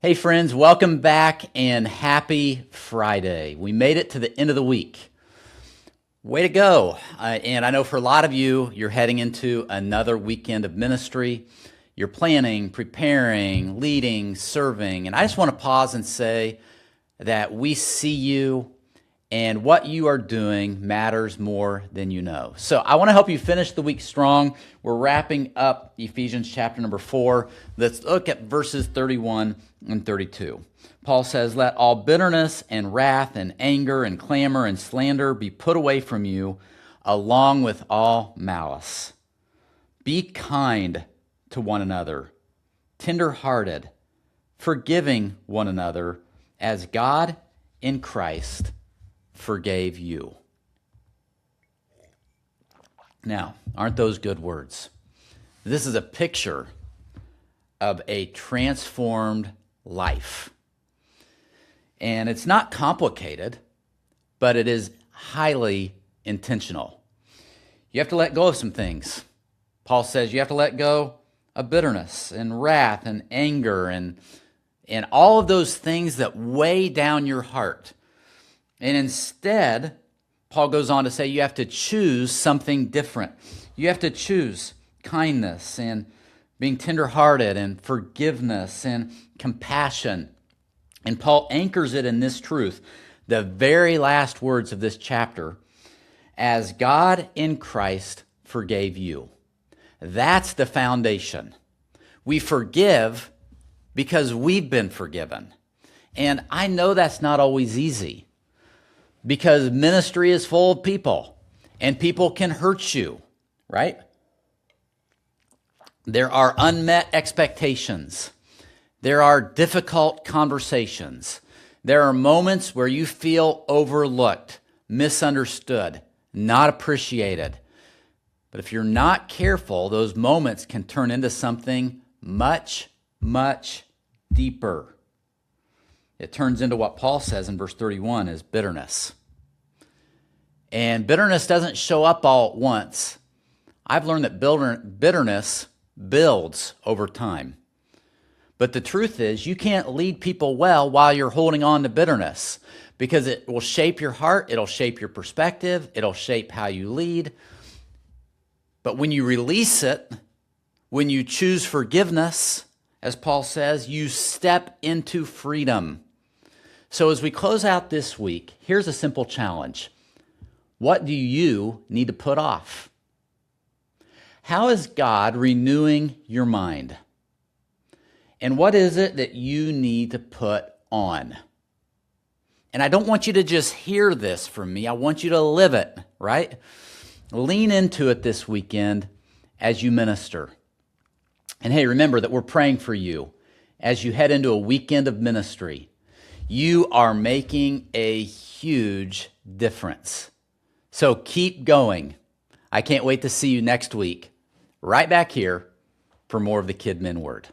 Hey friends, welcome back and happy Friday. We made it to the end of the week. Way to go. And I know for a lot of you, you're heading into another weekend of ministry. You're planning, preparing, leading, serving. And I just want to pause and say that we see you and what you are doing matters more than you know. So I want to help you finish the week strong. We're wrapping up Ephesians chapter number 4. Let's look at verses 31 and 32. Paul says, "Let all bitterness and wrath and anger and clamor and slander be put away from you, along with all malice. Be kind to one another, tender-hearted, forgiving one another, as God in Christ forgave you." Now, aren't those good words? This is a picture of a transformed life. And it's not complicated, but it is highly intentional. You have to let go of some things. Paul says you have to let go of bitterness and wrath and anger and all of those things that weigh down your heart. And instead, Paul goes on to say you have to choose something different. You have to choose kindness and being tenderhearted and forgiveness and compassion. And Paul anchors it in this truth, the very last words of this chapter, as God in Christ forgave you. That's the foundation. We forgive because we've been forgiven. And I know that's not always easy, because ministry is full of people, and people can hurt you, right? There are unmet expectations. There are difficult conversations. There are moments where you feel overlooked, misunderstood, not appreciated. But if you're not careful, those moments can turn into something much, much deeper. It turns into what Paul says in verse 31 is bitterness. And bitterness doesn't show up all at once. I've learned that bitterness builds over time. But the truth is, you can't lead people well while you're holding on to bitterness, because it will shape your heart, it'll shape your perspective, it'll shape how you lead. But when you release it, when you choose forgiveness, as Paul says, you step into freedom. So as we close out this week, here's a simple challenge. What do you need to put off? How is God renewing your mind? And what is it that you need to put on? And I don't want you to just hear this from me. I want you to live it, right? Lean into it this weekend as you minister. And hey, remember that we're praying for you as you head into a weekend of ministry. You are making a huge difference. So keep going. I can't wait to see you next week, right back here for more of the KidMin Word.